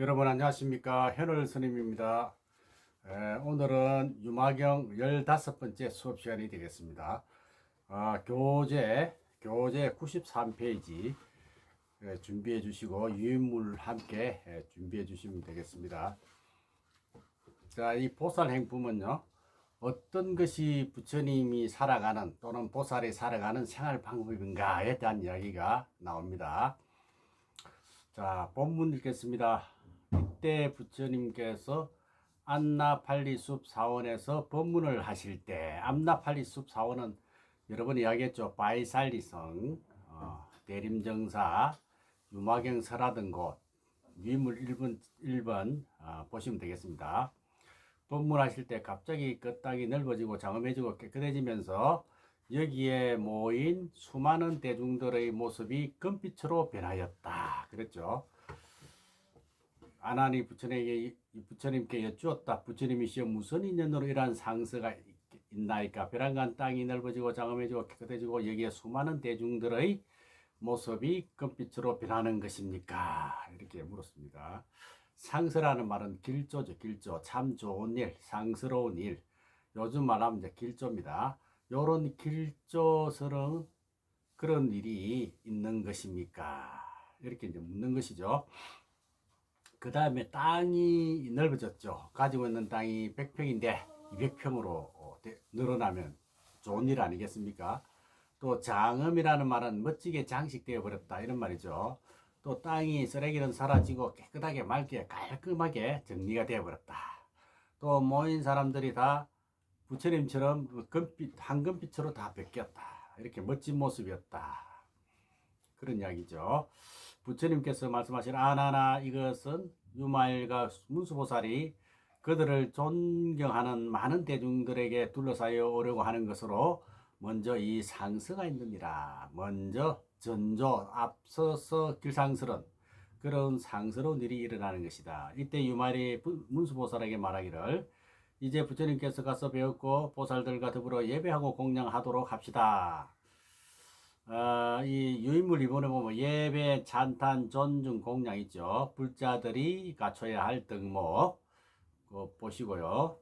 여러분 안녕하십니까. 현을 스님입니다. 오늘은 유마경 15번째 수업 시간이 되겠습니다. 교재 93페이지 준비해 주시고 유인물 함께 준비해 주시면 되겠습니다. 자, 이 보살 행품은요, 어떤 것이 부처님이 살아가는 또는 보살이 살아가는 생활 방법인가에 대한 이야기가 나옵니다. 자, 본문 읽겠습니다. 이때 부처님께서 안나팔리숲 사원에서 법문을 하실 때, 안나팔리숲 사원은 여러 번 이야기했죠. 바이살리성, 대림정사, 유마경 설하던 곳, 위물 1번 보시면 되겠습니다. 법문하실 때 갑자기 그 땅이 넓어지고 장엄해지고 깨끗해지면서 여기에 모인 수많은 대중들의 모습이 금빛으로 변하였다. 그랬죠. 아나니 부처님께 여쭈었다. 부처님이시여 무슨 인연으로 이러한 상서가 있나이까? 벼랑간 땅이 넓어지고 장엄해지고 깨끗해지고 여기에 수많은 대중들의 모습이 금빛으로 변하는 것입니까? 이렇게 물었습니다. 상서라는 말은 길조죠. 길조. 참 좋은 일, 상스러운 일. 요즘 말하면 이제 길조입니다. 요런 길조스러운 그런 일이 있는 것입니까? 이렇게 이제 묻는 것이죠. 그 다음에 땅이 넓어졌죠. 가지고 있는 땅이 100평인데 200평으로 늘어나면 좋은 일 아니겠습니까? 또 장엄이라는 말은 멋지게 장식되어 버렸다 이런 말이죠. 또 땅이 쓰레기는 사라지고 깨끗하게 맑게 깔끔하게 정리가 되어 버렸다. 또 모인 사람들이 다 부처님처럼 그 금빛, 황금빛으로 다 베꼈다. 이렇게 멋진 모습이었다. 그런 이야기죠. 부처님께서 말씀하신 아나나 이것은 유마일과 문수보살이 그들을 존경하는 많은 대중들에게 둘러싸여 오려고 하는 것으로 먼저 이 상서가 있느니라. 먼저 전조 앞서서 길상스런 그런 상스러운 일이 일어나는 것이다. 이때 유마일이 문수보살에게 말하기를 이제 부처님께서 가서 배웠고 보살들과 더불어 예배하고 공양하도록 합시다. 이 유인물 이번에 보면 예배, 찬탄, 존중, 공양 있죠. 불자들이 갖춰야 할 덕목 보시고요.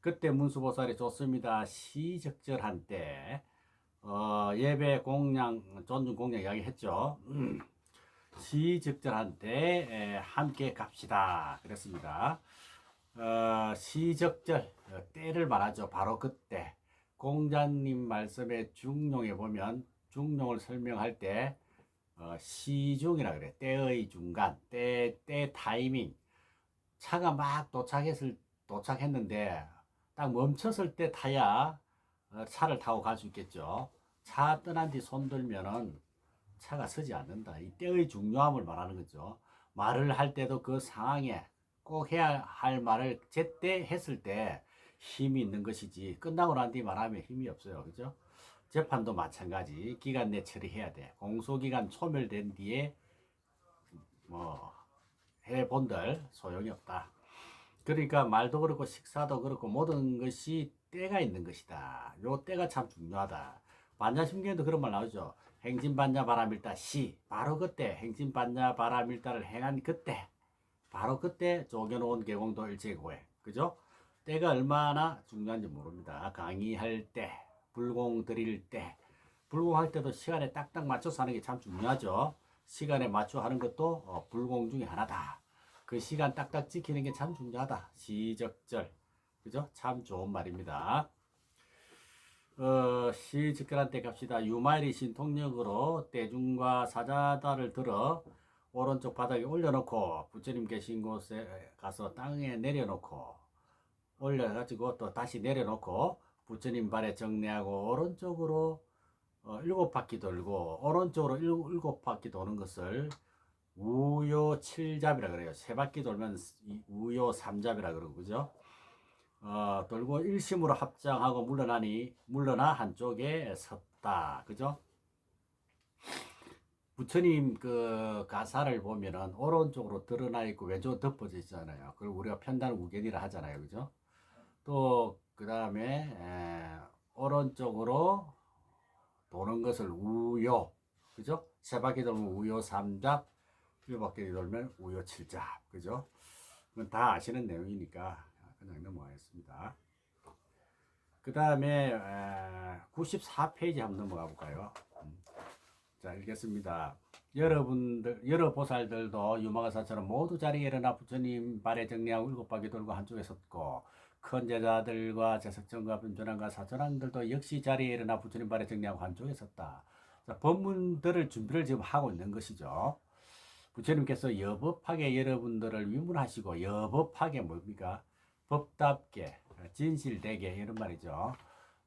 그때 문수보살이 좋습니다. 시적절한 때 예배, 공양, 존중, 공양 이야기 했죠. 시적절한 때 함께 갑시다. 그랬습니다. 시적절 때를 말하죠. 바로 그때. 공자님 말씀의 중용에 보면 중용을 설명할 때 시중이라 그래. 때의 중간, 때 타이밍. 차가 막 도착했는데 딱 멈췄을 때 타야 차를 타고 갈 수 있겠죠. 차 떠난 뒤 손 들면은 차가 서지 않는다. 이 때의 중요함을 말하는 거죠. 말을 할 때도 그 상황에 꼭 해야 할 말을 제때 했을 때 힘이 있는 것이지 끝나고 난 뒤 말하면 힘이 없어요. 그죠? 재판도 마찬가지. 기간 내 처리해야 돼. 공소기간 소멸된 뒤에 뭐 해본들 소용이 없다. 그러니까 말도 그렇고 식사도 그렇고 모든 것이 때가 있는 것이다. 요 때가 참 중요하다. 반야심경에도 그런 말 나오죠. 행진반야 바라밀다 시. 바로 그때 행진반야 바라밀다를 행한 그때 바로 그때 쪼개놓은 계공도 일체고해. 그죠? 때가 얼마나 중요한지 모릅니다. 강의할 때, 불공 드릴 때, 불공할 때도 시간에 딱딱 맞춰서 하는 게 참 중요하죠. 시간에 맞춰 하는 것도 불공 중에 하나다. 그 시간 딱딱 지키는 게 참 중요하다. 시적절. 그죠? 참 좋은 말입니다. 시적절한 때 갑시다. 유마일이 신통력으로 대중과 사자다를 들어 오른쪽 바닥에 올려놓고 부처님 계신 곳에 가서 땅에 내려놓고 올려가지고 또 다시 내려놓고 부처님 발에 정례하고 오른쪽으로 7바퀴 돌고 오른쪽으로 7바퀴 도는 것을 우요7잡이라 그래요. 3바퀴 돌면 우요3잡이라 그러고 그죠? 돌고 일심으로 합장하고 물러나 한쪽에 섰다. 그죠? 부처님 그 가사를 보면은 오른쪽으로 드러나 있고 왼쪽으로 덮어져 있잖아요. 그걸 우리가 편단 우견이라 하잖아요. 그죠? 또 그 다음에 오른쪽으로 도는 것을 우요. 그죠? 세 바퀴 돌면 우요 삼잡. 일곱바퀴 돌면 우요칠잡, 그죠? 그건 다 아시는 내용이니까 그냥 넘어가겠습니다. 그 다음에 94페이지 한번 넘어가 볼까요? 자, 읽겠습니다. 여러 보살들도 유마가사처럼 모두 자리에 일어나 부처님 발에 정리하고 일곱바퀴 돌고 한쪽에 섰고, 큰 제자들과 제석정과 변전왕과 사천왕들도 역시 자리에 일어나 부처님 발에 정리하고 한쪽에 섰다. 자, 법문들을 준비를 지금 하고 있는 것이죠. 부처님께서 여법하게 여러분들을 위문하시고, 여법하게 뭡니까? 법답게, 진실되게, 이런 말이죠.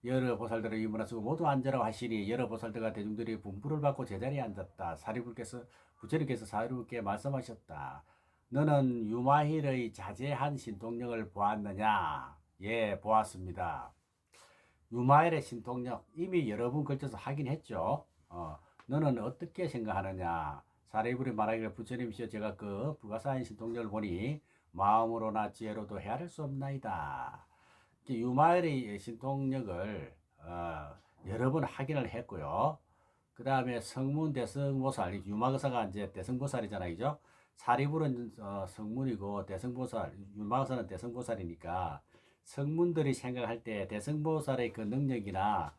여러 보살들을 위문하시고 모두 앉으라고 하시니 여러 보살들과 대중들이 분부를 받고 제자리에 앉았다. 부처님께서 사리불께 말씀하셨다. 너는 유마힐의 자제한 신통력을 보았느냐? 예, 보았습니다. 유마힐의 신통력 이미 여러 번 걸쳐서 하긴 했죠. 너는 어떻게 생각하느냐? 사리불이 말하기를 부처님이시여 제가 그 불가사한 신통력을 보니 마음으로나 지혜로도 헤아릴 수 없나이다. 유마일의 신통력을 여러 번 확인을 했고요. 그 다음에 성문 대성보살, 유마거사가 이제 대성보살이잖아요, 그죠? 사리불은 성문이고 대성보살, 유마거사는 대성보살이니까 성문들이 생각할 때 대성보살의 그 능력이나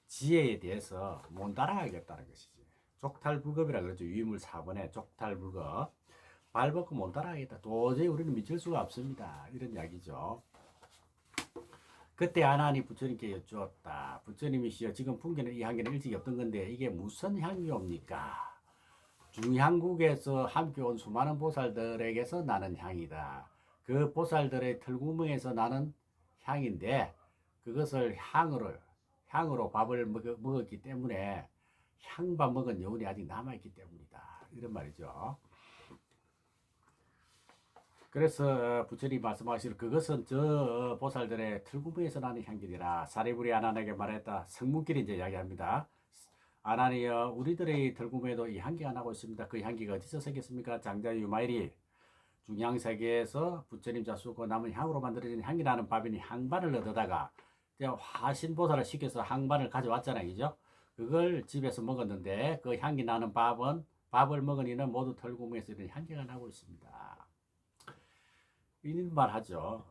지혜에 대해서 못 따라가겠다는 것이지. 족탈불급이라 그러죠. 유인물 4번에 족탈불급. 발벗고 못 따라가겠다. 도저히 우리는 믿을 수가 없습니다. 이런 이야기죠. 그때 아나니 부처님께 여쭈었다. 부처님이시여 지금 풍기는 이 향기는 일찍이 없던 건데 이게 무슨 향기옵니까? 중향국에서 함께 온 수많은 보살들에게서 나는 향이다. 그 보살들의 털구멍에서 나는 향인데 그것을 향으로 밥을 먹었기 때문에 향밥 먹은 여운이 아직 남아있기 때문이다. 이런 말이죠. 그래서 부처님이 말씀하시는 그것은 저 보살들의 털구멍에서 나는 향기니라. 사리불이 아난에게 말했다. 성문끼리 이제 이야기합니다. 아난이여 우리들의 털구멍에도 이 향기가 나고 있습니다. 그 향기가 어디서 생겼습니까? 장자 유마일이 중향세계에서 부처님 자수고 남은 향으로 만들어진 향기 나는 밥이니 향반을 얻어다가 화신보살을 시켜서 향반을 가져왔잖아요. 그죠? 그걸 집에서 먹었는데 그 향기 나는 밥을 먹으니는 모두 털구멍에서 이런 향기가 나고 있습니다. 이말하죠.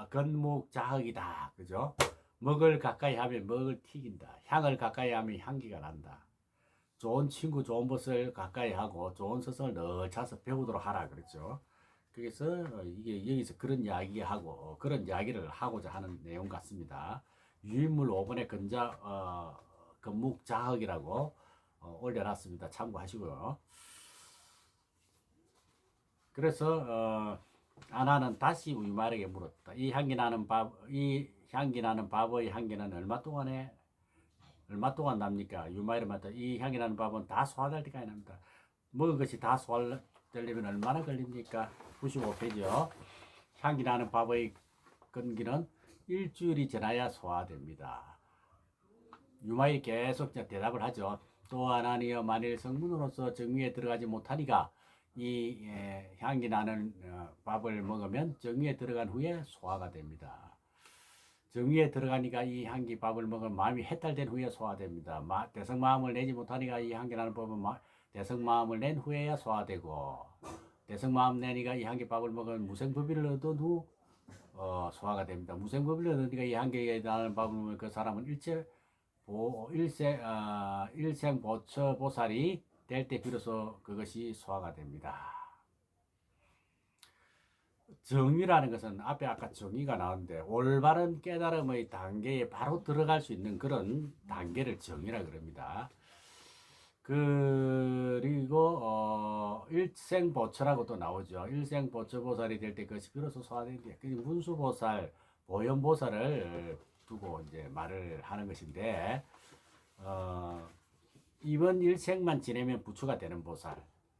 건묵자흑이다. 그죠? 먹을 가까이 하면 먹을 튀긴다. 향을 가까이 하면 향기가 난다. 좋은 친구, 좋은 것을 가까이 하고 좋은 스승을 늘 차서 배우도록 하라. 그랬죠. 그래서 이게 여기서 그런 이야기하고 그런 이야기를 하고자 하는 내용 같습니다. 유인물 5번에 건묵자흑이라고 올려놨습니다. 참고하시고요. 그래서 아나는 다시 유마일에게 물었다. 이 향기 나는 밥의 향기는 얼마 동안 납니까? 유마일이 말했다. 이 향기 나는 밥은 다 소화될 때까지 납니다. 먹은 것이 다 소화되려면 얼마나 걸립니까? 95페이지요. 향기 나는 밥의 건기는 일주일이 지나야 소화됩니다. 유마일이 계속 대답을 하죠. 또 아나니여 만일 성문으로서 정위에 들어가지 못하니까 이 향기 나는 밥을 먹으면 정위에 들어간 후에 소화가 됩니다. 정위에 들어가니까 이 향기 밥을 먹으면 마음이 해탈된 후에 소화됩니다. 대성마음을 내지 못하니까 이 향기 나는 밥은 대성마음을 낸 후에야 소화되고 대성마음 내니까 이 향기 밥을 먹으면 무생법인을 얻은 후 소화가 됩니다. 무생법인을 얻으니까 이 향기 나는 밥을 먹으면 그 사람은 일생보처보살이 될 때 비로소 그것이 소화가 됩니다. 정의라는 것은 앞에 아까 정의가 나왔는데 올바른 깨달음의 단계에 바로 들어갈 수 있는 그런 단계를 정의라 그럽니다. 그리고 일생보처라고 또 나오죠. 일생보처보살이 될 때 그것이 비로소 소화되는 게 문수보살, 보현보살을 두고 이제 말을 하는 것인데 이번 일생만 지내면 부처가 되는 보살,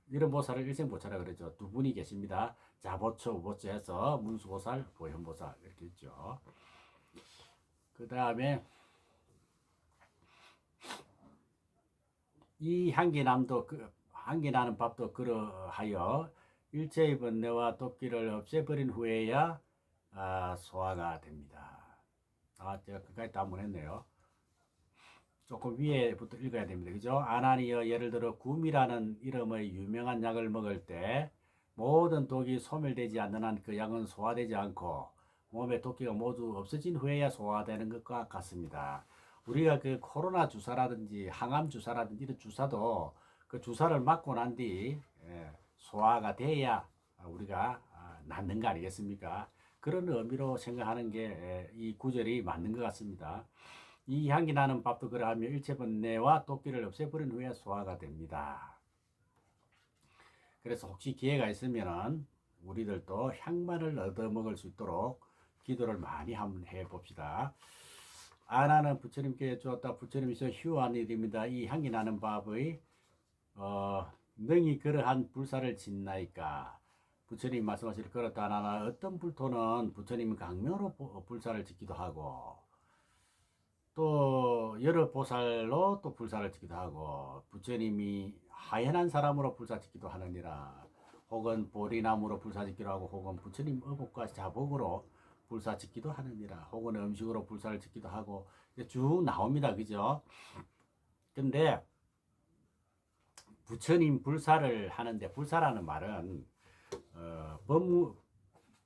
이런 보살을 일생보살이라 그러죠. 두 분이 계십니다. 자보처, 우보처 해서 문수보살, 보현보살 이렇게 있죠. 그 다음에 이 향기 나는 밥도 그러하여 일체의 번뇌와 도끼를 없애버린 후에야 소화가 됩니다. 제가 끝까지 다 안 보냈네요. 조금 위에부터 읽어야 됩니다. 그죠? 아나니여 예를 들어 굼이라는 이름의 유명한 약을 먹을 때 모든 독이 소멸되지 않는 한 그 약은 소화되지 않고 몸의 독기가 모두 없어진 후에야 소화되는 것과 같습니다. 우리가 그 코로나 주사라든지 항암 주사라든지 이런 주사도 그 주사를 맞고 난 뒤 소화가 돼야 우리가 낫는 거 아니겠습니까? 그런 의미로 생각하는 게 이 구절이 맞는 것 같습니다. 이 향기 나는 밥도 그러하며 일체 번뇌와 독기를 없애버린 후에 소화가 됩니다. 그래서 혹시 기회가 있으면은 우리들도 향만을 얻어먹을 수 있도록 기도를 많이 한번 해봅시다. 아나는 부처님께 주었다. 부처님이서 휴한 일입니다. 이 향기 나는 밥의 능히 그러한 불사를 짓나이까. 부처님 말씀하실 그렇다 하나 어떤 불토는 부처님 강명으로 불사를 짓기도 하고 또 여러 보살로 또 불사를 짓기도 하고 부처님이 하연한 사람으로 불사 짓기도 하느니라. 혹은 보리나무로 불사 짓기도 하고 혹은 부처님 의복과 자복으로 불사 짓기도 하느니라. 혹은 음식으로 불사를 짓기도 하고 쭉 나옵니다. 그죠? 근데 부처님 불사를 하는데 불사라는 말은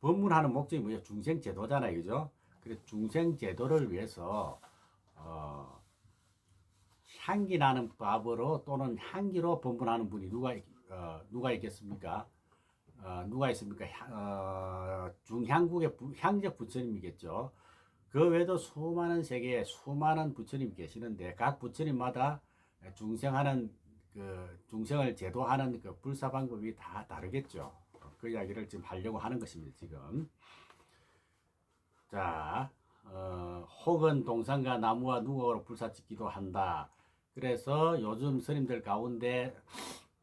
법문하는 목적이 뭐예요? 중생제도잖아요. 그죠? 그래서 중생제도를 위해서 향기 나는 밥으로 또는 향기로 법문하는 분이 누가 있겠습니까? 누가 있습니까? 중향국의 향적 부처님이겠죠. 그 외에도 수많은 세계에 수많은 부처님 계시는데 각 부처님마다 중생하는 그 중생을 제도하는 그 불사 방법이 다 다르겠죠. 그 이야기를 지금 하려고 하는 것입니다. 지금 자 혹은 동산과 나무와 누각으로 불사 짓기도 한다. 그래서 요즘 스님들 가운데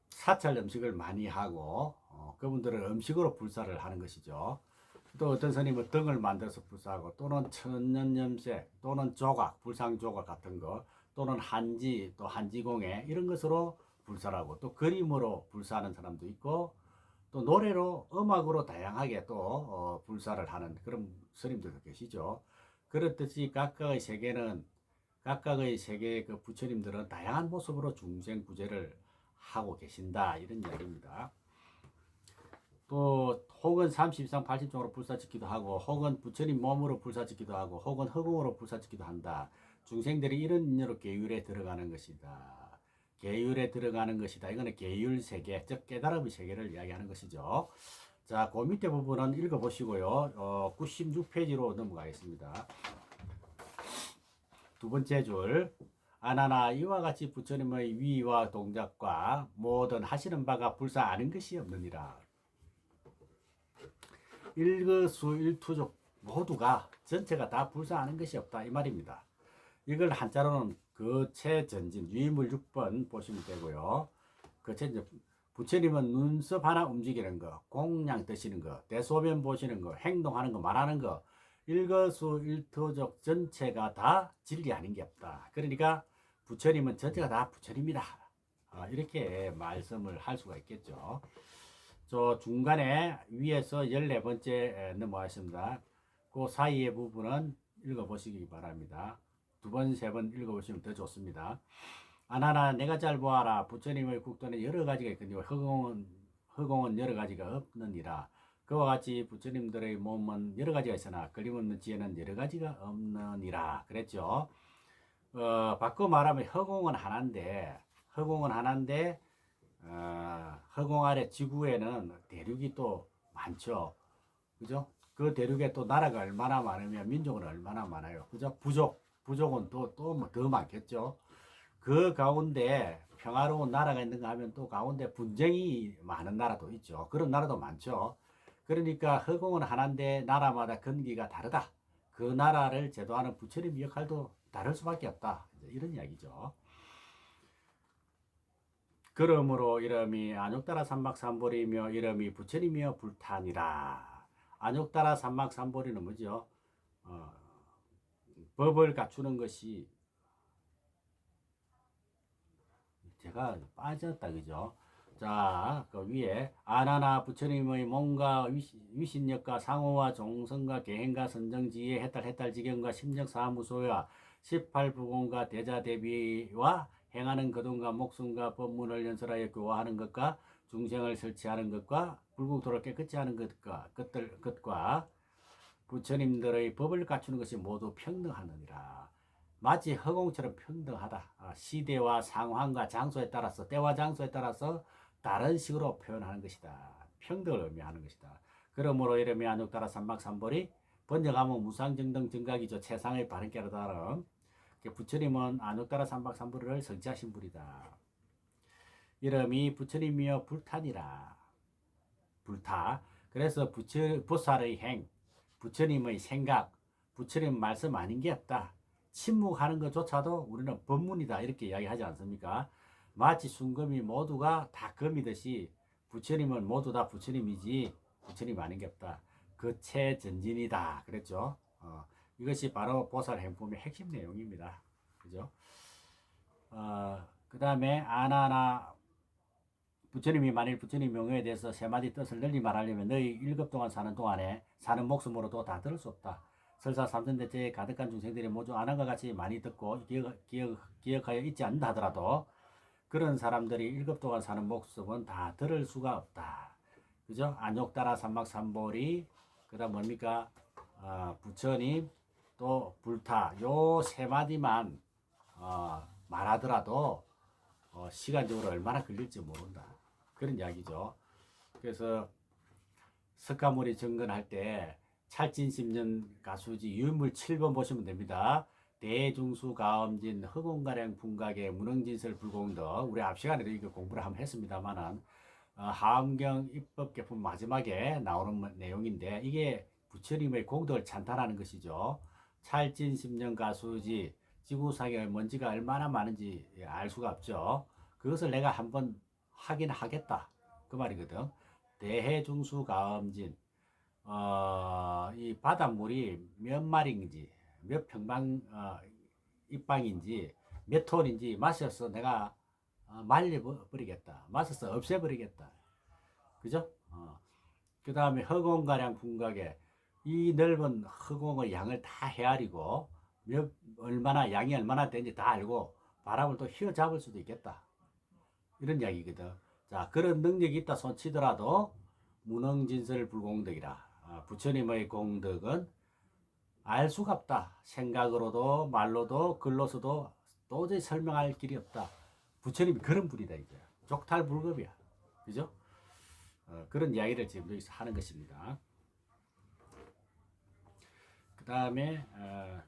사찰 음식을 많이 하고 그분들은 음식으로 불사를 하는 것이죠. 또 어떤 스님은 등을 만들어서 불사하고 또는 천년염색 또는 조각, 불상조각 같은 거 또는 한지 또 한지공예 이런 것으로 불사하고 또 그림으로 불사하는 사람도 있고 또 노래로 음악으로 다양하게 또 불사를 하는 그런 스님들도 계시죠. 그렇듯이 각각의 세계의 그 부처님들은 다양한 모습으로 중생 구제를 하고 계신다 이런 이야기입니다. 또 혹은 30상 80종으로 불사짓기도 하고 혹은 부처님 몸으로 불사짓기도 하고 혹은 허공으로 불사짓기도 한다. 중생들이 이런 인연으로 계율에 들어가는 것이다. 계율에 들어가는 것이다. 이거는 계율 세계, 즉 깨달음의 세계를 이야기하는 것이죠. 자, 그 밑에 부분은 읽어보시고요. 96페이지로 넘어가겠습니다. 두 번째 줄. 아나나 이와 같이 부처님의 위와 동작과 모든 하시는 바가 불사 아는 것이 없느니라. 일거수일투족 모두가 전체가 다 불사하는 것이 없다 이 말입니다. 이걸 한자로는 거체전진 유의물 6번 보시면 되고요. 거체전진 부처님은 눈썹 하나 움직이는 거, 공양 드시는 거, 대소변 보시는 거, 행동하는 거, 말하는 거 일거수일투족 전체가 다 진리 아닌 게 없다. 그러니까 부처님은 전체가 다 부처님이다. 이렇게 말씀을 할 수가 있겠죠. 저 중간에 위에서 14번째 넘어가겠습니다. 그 사이의 부분은 읽어보시기 바랍니다. 두 번, 세 번 읽어보시면 더 좋습니다. 아나나 내가 잘 보아라. 부처님의 국도는 여러 가지가 있거니와 허공은 여러 가지가 없느니라. 그와 같이 부처님들의 몸은 여러 가지가 있으나 걸림없는 지혜는 여러 가지가 없느니라. 그랬죠. 바꿔 말하면 허공은 하나인데 허공 아래 지구에는 대륙이 또 많죠. 그죠? 그 대륙에 또 나라가 얼마나 많으면 민족은 얼마나 많아요. 그죠? 부족은 또 더 많겠죠. 그 가운데 평화로운 나라가 있는가 하면 또 가운데 분쟁이 많은 나라도 있죠. 그런 나라도 많죠. 그러니까 허공은 하나인데 나라마다 건기가 다르다. 그 나라를 제도하는 부처님 역할도 다를 수밖에 없다. 이런 이야기죠. 그러므로 이름이 안욕따라 삼막삼보리며 이름이 부처님이여 불타니라. 안욕따라 삼막삼보리는 뭐죠? 법을 갖추는 것이 제가 빠졌다 그죠? 자, 그 위에 아나나 부처님의 몸과 위신력과 상호와 종성과 계행과 선정지혜 해탈지경과 심정사무소와 18부공과 대자대비와 행하는 거동과 목숨과 법문을 연설하여 교화하는 것과 중생을 설치하는 것과 불국토를 깨끗이 하는 것과 부처님들의 법을 갖추는 것이 모두 평등하느니라. 마치 허공처럼 평등하다. 시대와 상황과 장소에 따라서 때와 장소에 따라서 다른 식으로 표현하는 것이다. 평등을 의미하는 것이다. 그러므로 이름이 안욕따라 삼박삼벌이 번역하면 무상정등 정각이죠. 최상의 바른깨로 다름. 부처님은 안욕따라 삼박삼벌을 성취하신 분이다. 이름이 부처님이여 불타니라. 불타. 그래서 보살의 행, 부처님의 생각, 부처님 말씀 아닌 게 없다. 침묵하는 것조차도 우리는 법문이다. 이렇게 이야기하지 않습니까? 마치 순금이 모두가 다 금이듯이 부처님은 모두 다 부처님이지 부처님 아닌 게 없다. 그 최전진이다. 그랬죠. 이것이 바로 보살 행품의 핵심 내용입니다. 그죠? 그 다음에 아나나 부처님이 만일 부처님 명예에 대해서 세 마디 뜻을 널리 말하려면 너희 1급 동안 사는 동안에 사는 목숨으로도 다 들을 수 없다. 설사 삼천대체에 가득한 중생들이 모두 아나가 같이 많이 듣고 기억하여 있지 않는다 하더라도 그런 사람들이 1급 동안 사는 목숨은 다 들을 수가 없다. 그죠? 안욕따라 삼박삼보리 그 다음 뭡니까? 부처님 또 불타 요 세 마디만 말하더라도 시간적으로 얼마나 걸릴지 모른다. 그런 이야기죠. 그래서 석가모니 정근할 때 찰진심년 가수지 유물 7번 보시면 됩니다. 대중수 가엄진 허공가량 분각의 문흥진설 불공덕 우리 앞 시간에도 이거 공부를 한번 했습니다만은 하엄경 입법개품 마지막에 나오는 내용인데 이게 부처님의 공덕을 찬탄하는 것이죠. 찰진심년 가수지 지구상에 먼지가 얼마나 많은지 알 수가 없죠. 그것을 내가 한번 하긴 하겠다. 그 말이거든. 대해중수 가엄진 이 바닷물이 몇 마리인지 몇 평방 입방인지 몇 톤인지 마셔서 내가 말려버리겠다. 마셔서 없애버리겠다. 그죠? 그 다음에 허공가량 분각에 이 넓은 허공의 양을 다 헤아리고 얼마나 양이 얼마나 되는지 다 알고 바람을 또 휘어잡을 수도 있겠다. 이런 이야기거든. 자, 그런 능력이 있다 손치더라도 문흥진설 불공덕이라. 부처님의 공덕은 알 수가 없다. 생각으로도 말로도 글로서도 도저히 설명할 길이 없다. 부처님이 그런 분이다 이제. 족탈불급이야. 그죠? 그런 이야기를 지금 여기서 하는 것입니다. 그 다음에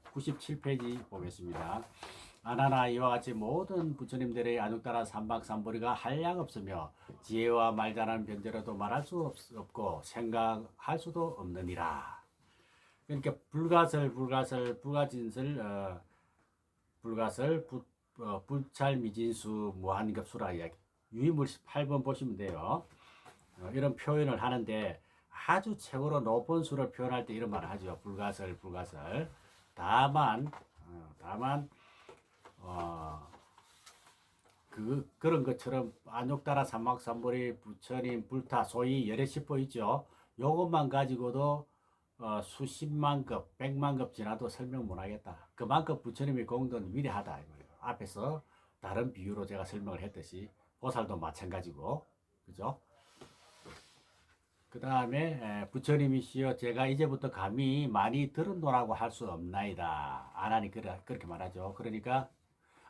97페이지 보겠습니다. 아나나 이와 같이 모든 부처님들의 안욕따라 삼박삼보리가 한량 없으며 지혜와 말잘하는 변제로도 말할 수 없고 생각할 수도 없느니라. 그러니까 불가설, 불가진설, 불가설, 불찰미진수, 무한급수라 이야기. 유의물 8번 보시면 돼요. 이런 표현을 하는데 아주 최고로 높은 수를 표현할 때 이런 말을 하죠. 불가설. 다만 그런 것처럼 안욕따라 삼박삼보리 부처님 불타 소위 열애십보 있죠. 요것만 가지고도 수십만 급, 백만 급 지나도 설명 못 하겠다. 그만큼 부처님의 공덕은 위대하다. 앞에서 다른 비유로 제가 설명을 했듯이 보살도 마찬가지고, 그죠? 그 다음에 부처님이시여 제가 이제부터 감히 많이 들은노라고 할 수 없나이다. 아나니 그렇게 말하죠. 그러니까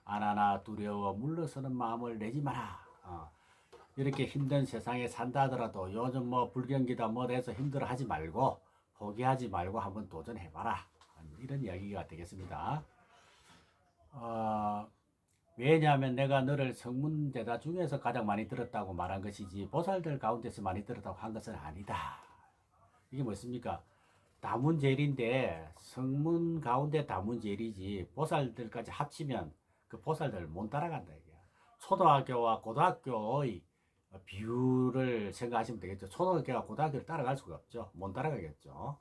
아나나 두려워 물러서는 마음을 내지 마라. 이렇게 힘든 세상에 산다 하더라도 요즘 뭐 불경기다 뭐 해서 힘들어 하지 말고 포기하지 말고 한번 도전해봐라. 이런 이야기가 되겠습니다. 왜냐하면 내가 너를 성문대다 중에서 가장 많이 들었다고 말한 것이지 보살들 가운데서 많이 들었다고 한 것은 아니다. 이게 뭐습니까? 다문제일인데 성문 가운데 다문제일이지 보살들까지 합치면 그 보살들 못 따라간다. 이게. 초등학교와 고등학교의 비율을 생각하시면 되겠죠. 초등학교가 고등학교를 따라갈 수가 없죠. 못 따라가겠죠.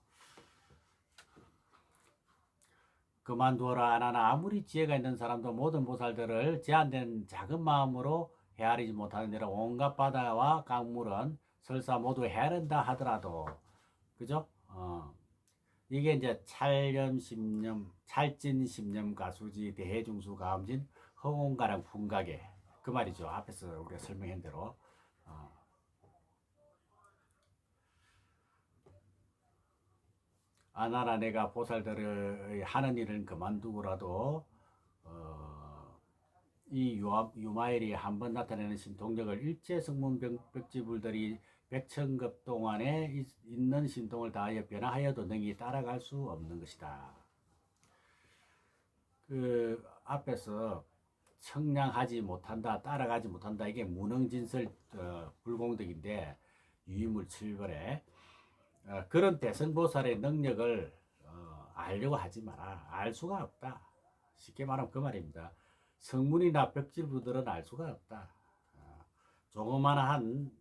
그만두어라 안하나 아무리 지혜가 있는 사람도 모든 보살들을 제한된 작은 마음으로 헤아리지 못하는 데라 온갖 바다와 강물은 설사 모두 헤아른다 하더라도 그죠? 이게 이제 찰념, 찰진심념 가수지 대해중수 가음진 허공가랑 풍각에 그 말이죠. 앞에서 우리가 설명한 대로 아나라 내가 보살들의 하는 일은 그만두고라도 이 유마일이 한 번 나타내는 신통력을 일제성문 벽지불들이 백천급 동안에 있는 신통을 다하여 변화하여도 능히 따라갈 수 없는 것이다. 그 앞에서 청량하지 못한다, 따라가지 못한다. 이게 무능진설 불공덕인데 유의물 7벌에 그런 대승보살의 능력을 알려고 하지 마라. 알 수가 없다. 쉽게 말하면 그 말입니다. 성문이나 벽질부들은 알 수가 없다. 조그마한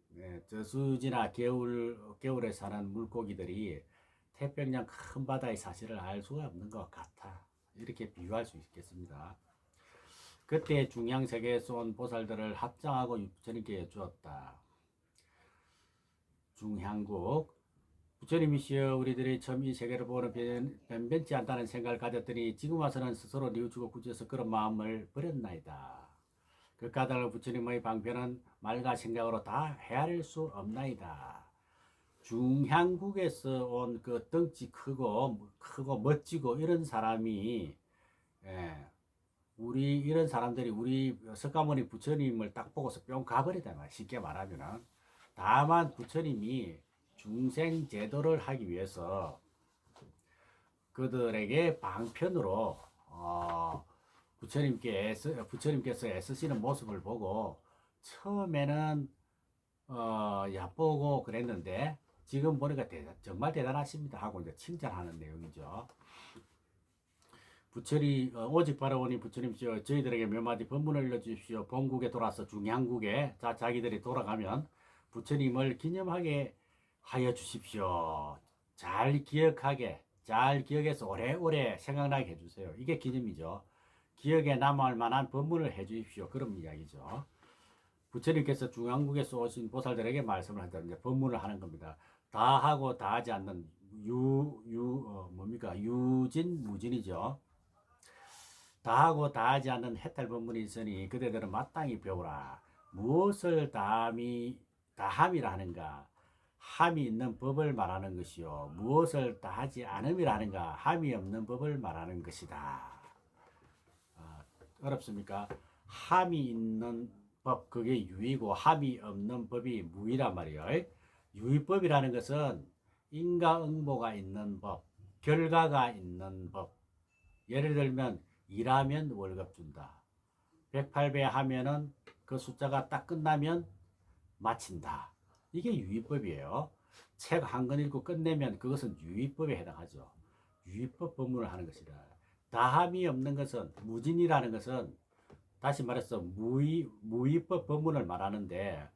저수지나 개울에 사는 물고기들이 태평양 큰 바다의 사실을 알 수가 없는 것 같아. 이렇게 비유할 수 있겠습니다. 그때 중향세계에서 온 보살들을 합장하고 부처님께 주었다. 중향국 부처님이시여 우리들이 처음 이 세계를 보는 변변치 않다는 생각을 가졌더니 지금 와서는 스스로 뉘우치고 굳어서 그런 마음을 버렸나이다. 그 까닭을 부처님의 방편은 말과 생각으로 다 헤아릴 수 없나이다. 중향국에서 온 그 덩치 크고 멋지고 이런 사람이 우리 이런 사람들이 우리 석가모니 부처님을 딱 보고서 뿅 가버리다 말 쉽게 말하면은 다만 부처님이 중생 제도를 하기 위해서 그들에게 방편으로 부처님께서 애쓰시는 모습을 보고 처음에는 얕보고 그랬는데 지금 보니까 정말 대단하십니다 하고 이제 칭찬하는 내용이죠. 부처님 오직 바라오니 부처님이시여 저희들에게 몇 마디 법문을 일러주십시오. 본국에 돌아서 중향국에 자기들이 돌아가면 부처님을 기념하게 하여 주십시오. 잘 기억해서 오래오래 생각나게 해주세요. 이게 기념이죠. 기억에 남을 만한 법문을 해주십시오. 그런 이야기죠. 부처님께서 중앙국에서 오신 보살들에게 말씀을 한다. 이제 법문을 하는 겁니다. 다 하고 다 하지 않는 유진무진이죠. 다 하고 다 하지 않는 해탈 법문이 있으니 그대들은 마땅히 배우라. 무엇을 다함이라 하는가? 함이 있는 법을 말하는 것이요. 무엇을 다하지 않음이라 하는가? 함이 없는 법을 말하는 것이다. 어렵습니까? 함이 있는 법, 그게 유의고 함이 없는 법이 무의란 말이에요. 유의법이라는 것은 인과응보가 있는 법, 결과가 있는 법. 예를 들면 일하면 월급 준다. 108배 하면은 그 숫자가 딱 끝나면 마친다. 이게 유의법이에요. 책 한 권 읽고 끝내면 그것은 유의법에 해당하죠. 유의법 법문을 하는 것이다. 다함이 없는 것은 무진이라는 것은 다시 말해서 무의법 법문을 말하는데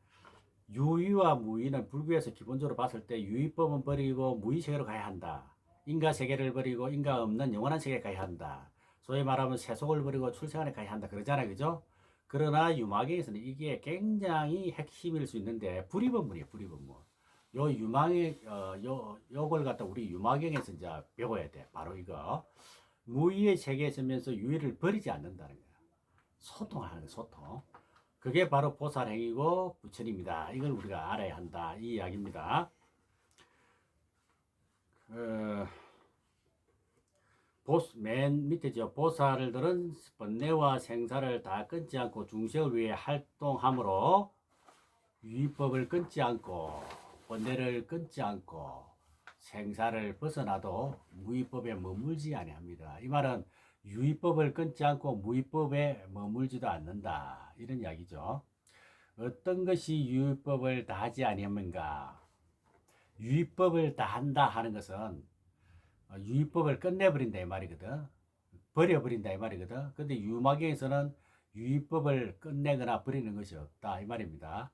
유의와 무의는 불교에서 기본적으로 봤을 때 유의법은 버리고 무의세계로 가야 한다. 인과세계를 버리고 인과 없는 영원한 세계에 가야 한다. 소위 말하면 세속을 버리고 출생안에 가야 한다. 그러잖아요. 그죠? 그러나 유마계에서는 이게 굉장히 핵심일 수 있는데 불의법문이에요. 불의법문. 요 유망의 요걸 갖다 우리 유마경에서 이제 배워야 돼. 바로 이거. 무의의 세계에 있으면서 유의를 버리지 않는다는 거야. 소통하는 거야. 소통. 그게 바로 보살행위고 부처님이다. 이걸 우리가 알아야 한다. 이 이야기입니다. 맨 밑에죠. 보살들은 번뇌와 생사를 다 끊지 않고 중생을 위해 활동하므로 유의법을 끊지 않고 번뇌를 끊지 않고 생사를 벗어나도 무의법에 머물지 아니합니다. 이 말은 유의법을 끊지 않고 무의법에 머물지도 않는다. 이런 이야기죠. 어떤 것이 유의법을 다하지 아니하는가? 유의법을 다한다 하는 것은 유의법을 끝내버린다 이 말이거든. 버려버린다 이 말이거든. 근데 유마경에서는 유의법을 끝내거나 버리는 것이 없다 이 말입니다.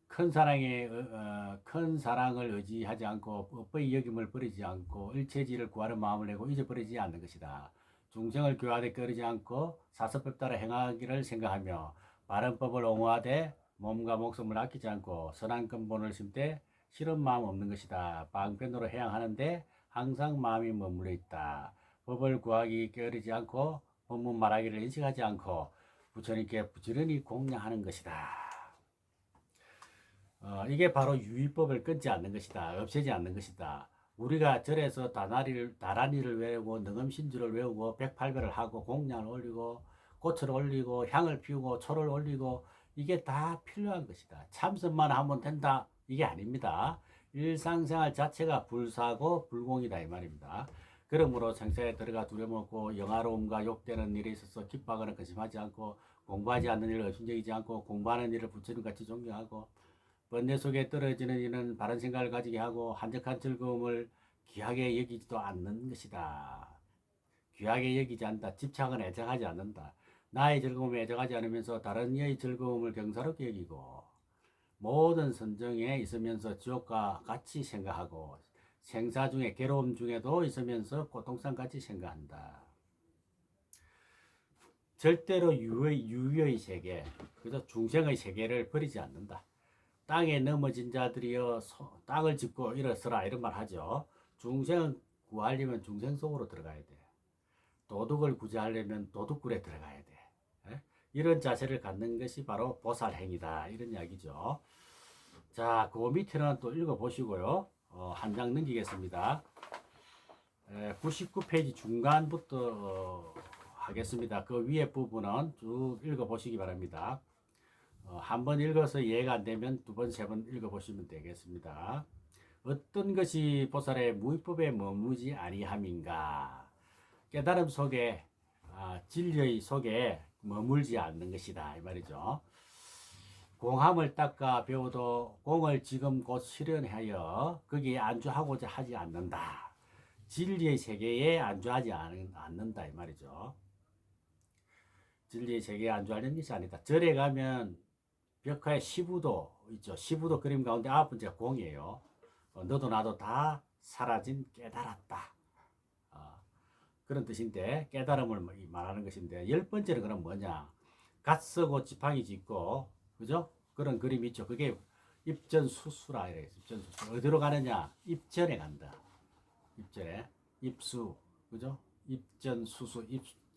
큰 사랑을 의지하지 않고 법의 여김을 버리지 않고 일체지를 구하는 마음을 내고 잊어버리지 않는 것이다. 중생을 교화되 꺼리지 않고 사서법 따라 행하기를 생각하며 바른 법을 옹호하되 몸과 목숨을 아끼지 않고 선한 근본을 심되 싫은 마음 없는 것이다. 방편으로 해양하는데 항상 마음이 머물러 있다. 법을 구하기 게으르지 않고 법문 말하기를 인식하지 않고 부처님께 부지런히 공양하는 것이다. 이게 바로 유의법을 끊지 않는 것이다. 없애지 않는 것이다. 우리가 절에서 다란이를 외우고 능엄신주를 외우고 108배를 하고 공양을 올리고 꽃을 올리고 향을 피우고 초를 올리고 이게 다 필요한 것이다. 참선만 하면 된다. 이게 아닙니다. 일상생활 자체가 불사고 불공이다 이 말입니다. 그러므로 생사에 들어가 두려먹고 영화로움과 욕되는 일에 있어서 기뻐하거나 근심하지 않고 공부하지 않는 일을 의심적이지 않고 공부하는 일을 부처님같이 존경하고 번뇌 속에 떨어지는 이는 바른 생각을 가지게 하고 한적한 즐거움을 귀하게 여기지도 않는 것이다. 귀하게 여기지 않는다. 집착은 애정하지 않는다. 나의 즐거움에 애정하지 않으면서 다른 이의 즐거움을 경사롭게 여기고 모든 선정에 있으면서 지옥과 같이 생각하고 생사 중에 괴로움 중에도 있으면서 고통상같이 생각한다. 절대로 유의 세계, 그저 중생의 세계를 버리지 않는다. 땅에 넘어진 자들이여 땅을 짚고 일어서라 이런 말 하죠. 중생을 구하려면 중생 속으로 들어가야 돼. 도둑을 구제하려면 도둑굴에 들어가야 돼. 이런 자세를 갖는 것이 바로 보살행위다 이런 이야기죠. 자, 그 밑에는 또 읽어보시고요. 한 장 넘기겠습니다. 99페이지 중간부터 하겠습니다. 그 위에 부분은 쭉 읽어보시기 바랍니다. 한번 읽어서 이해가 안 되면 두 번, 세 번 읽어보시면 되겠습니다. 어떤 것이 보살의 무위법에 머무지 아니함인가? 깨달음 속에, 진리의 속에 머물지 않는 것이다. 이 말이죠. 공함을 닦아 배워도 공을 지금 곧 실현하여 거기에 안주하고자 하지 않는다. 진리의 세계에 안주하지 않는다. 이 말이죠. 진리의 세계에 안주하려는 것이 아니다. 절에 가면 벽화에 시부도 있죠. 시부도 그림 가운데 9번째가 공이에요. 너도 나도 다 사라진 깨달았다. 그런 뜻인데 깨달음을 말하는 것인데 10번째는 그럼 뭐냐? 갓 쓰고 지팡이 짚고 그죠? 그런 그림이 있죠. 그게 입전수수라 이래요. 입전수수. 어디로 가느냐? 입전에 간다. 입전에 입수 그죠? 입전수수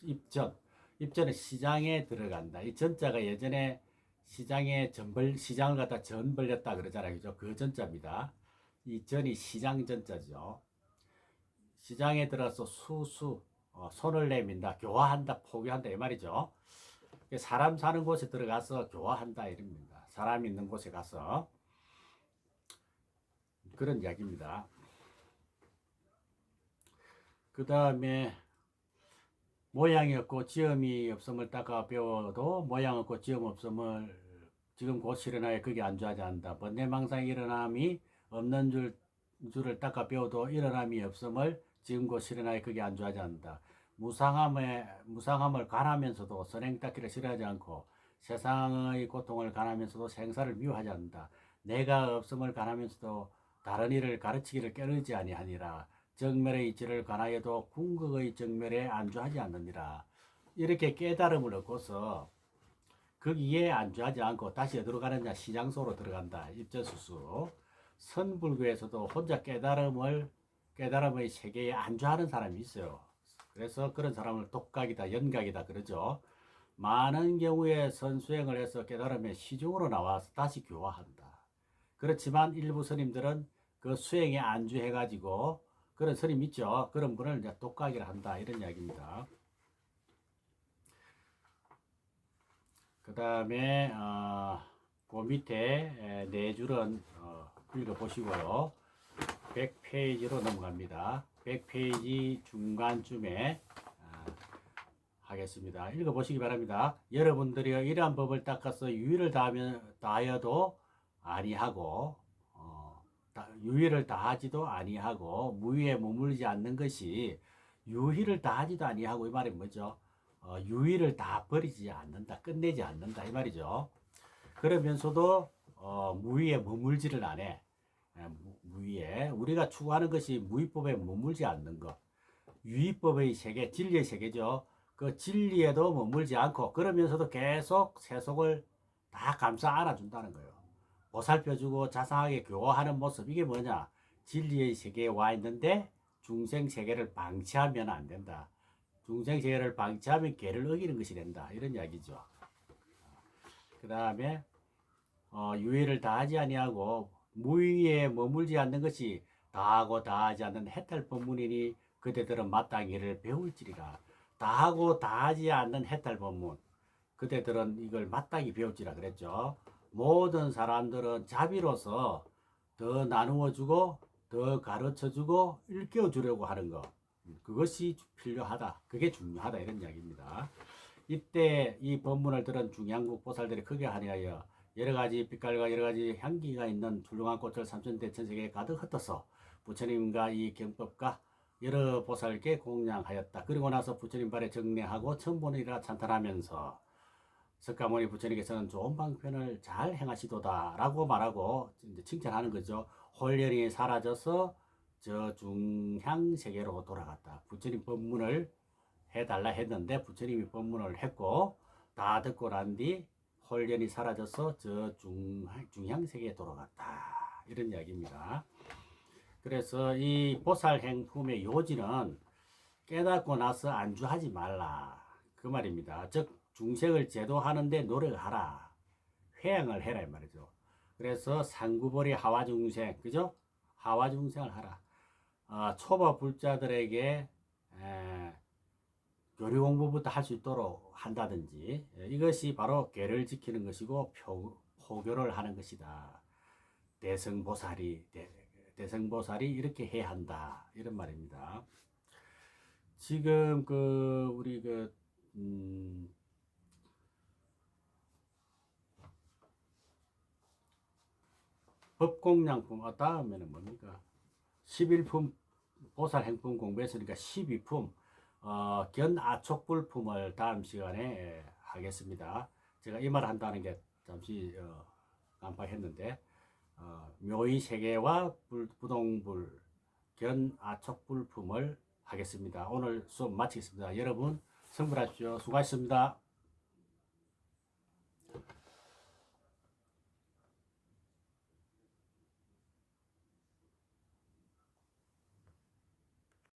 입전. 입전은 시장에 들어간다. 이 전자가 예전에 시장에 시장을 갖다 전 벌렸다 그러잖아요. 그죠? 그 전자입니다. 이 전이 시장 전자죠. 시장에 들어서 손을 내민다, 교화한다, 포교한다 이 말이죠. 사람 사는 곳에 들어가서 교화한다 이럽니다. 사람 있는 곳에 가서 그런 이야기입니다. 그 다음에 모양이 없고 지음이 없음을 닦아 배워도 모양 없고 지음 없음을 지금 곧 실현하여 거기 안주하지 않는다. 번뇌망상이 일어남이 없는 줄을 닦아 배워도 일어남이 없음을 지금 곧 실현하여 거기 안주하지 않는다. 무상함을 간하면서도 선행 닦기를 싫어하지 않고 세상의 고통을 간하면서도 생사를 미워하지 않는다. 내가 없음을 간하면서도 다른 이를 가르치기를 깨르지 아니하니라. 정멸의 이치를 관하여도 궁극의 정멸에 안주하지 않느니라. 이렇게 깨달음을 얻고서 거기에 안주하지 않고 다시 어디로 가느냐? 시장소로 들어간다. 입전수수. 선불교에서도 혼자 깨달음의 세계에 안주하는 사람이 있어요. 그래서 그런 사람을 독각이다, 연각이다 그러죠. 많은 경우에 선수행을 해서 깨달음의 시중으로 나와서 다시 교화한다. 그렇지만 일부 스님들은 그 수행에 안주해가지고 그런 스님 있죠. 그런 분을 이제 독각이라 한다. 이런 이야기입니다. 그 다음에, 그 밑에 네 줄은 읽어보시고요. 100페이지로 넘어갑니다. 100페이지 중간쯤에 하겠습니다. 읽어보시기 바랍니다. 여러분들이여 이러한 법을 닦아서 유의를 다하여도 아니하고 유의를 다하지도 아니하고 무의에 머물지 않는 것이 유의를 다하지도 아니하고 이 말이 뭐죠? 유의를 다 버리지 않는다, 끝내지 않는다 이 말이죠. 그러면서도 무의에 머물지를 않아. 무의에 우리가 추구하는 것이 무의법에 머물지 않는 것, 유의법의 세계, 진리의 세계죠. 그 진리에도 머물지 않고 그러면서도 계속 세속을 다 감싸 안아준다는 거예요. 보살펴주고 자상하게 교화하는 모습, 이게 뭐냐? 진리의 세계에 와 있는데 중생세계를 방치하면 안 된다. 중생세계를 방치하면 계를 어기는 것이 된다. 이런 이야기죠. 그 다음에 유의를 다하지 아니하고 무의에 머물지 않는 것이 다하고 다하지 않는 해탈 법문이니 그대들은 마땅히 이를 배울지리라. 다하고 다하지 않는 해탈 법문, 그대들은 이걸 마땅히 배울지라 그랬죠. 모든 사람들은 자비로서 더 나누어 주고 더 가르쳐 주고 일깨워 주려고 하는 것, 그것이 필요하다. 그게 중요하다. 이런 이야기입니다. 이때 이 법문을 들은 중양국 보살들이 크게 하니하여 여러 가지 빛깔과 여러 가지 향기가 있는 훌륭한 꽃을 삼천대천세계에 가득 흩어서 부처님과 이 경법과 여러 보살께 공양하였다. 그리고 나서 부처님 발에 정례하고 천본이라 찬탄하면서 석가모니 부처님께서는 좋은 방편을 잘 행하시도다 라고 말하고 이제 칭찬하는 거죠. 홀연이 사라져서 저 중향 세계로 돌아갔다. 부처님 법문을 해달라 했는데 부처님이 법문을 했고 다 듣고 난 뒤 홀연이 사라져서 저 중향 세계에 돌아갔다. 이런 이야기입니다. 그래서 이 보살 행품의 요지는 깨닫고 나서 안주하지 말라. 그 말입니다. 즉 중생을 제도하는데 노력하라. 회양을 해라 이 말이죠. 그래서 상구보리 하와중생, 그죠? 하와중생을 하라. 초보 불자들에게 교리 공부부터 할 수 있도록 한다든지, 이것이 바로 계를 지키는 것이고 포교를 하는 것이다. 대성보살이 이렇게 해야 한다. 이런 말입니다. 지금 우리 법공양품, 다음에는 뭡니까? 11품 보살 행품 공부했으니까 12품 견아촉불품을 다음 시간에 하겠습니다. 제가 이 말 한다는 게 잠시 깜빡했는데 묘의 세계와 부동불 견아촉불품을 하겠습니다. 오늘 수업 마치겠습니다. 여러분 성불하십시오. 수고하셨습니다.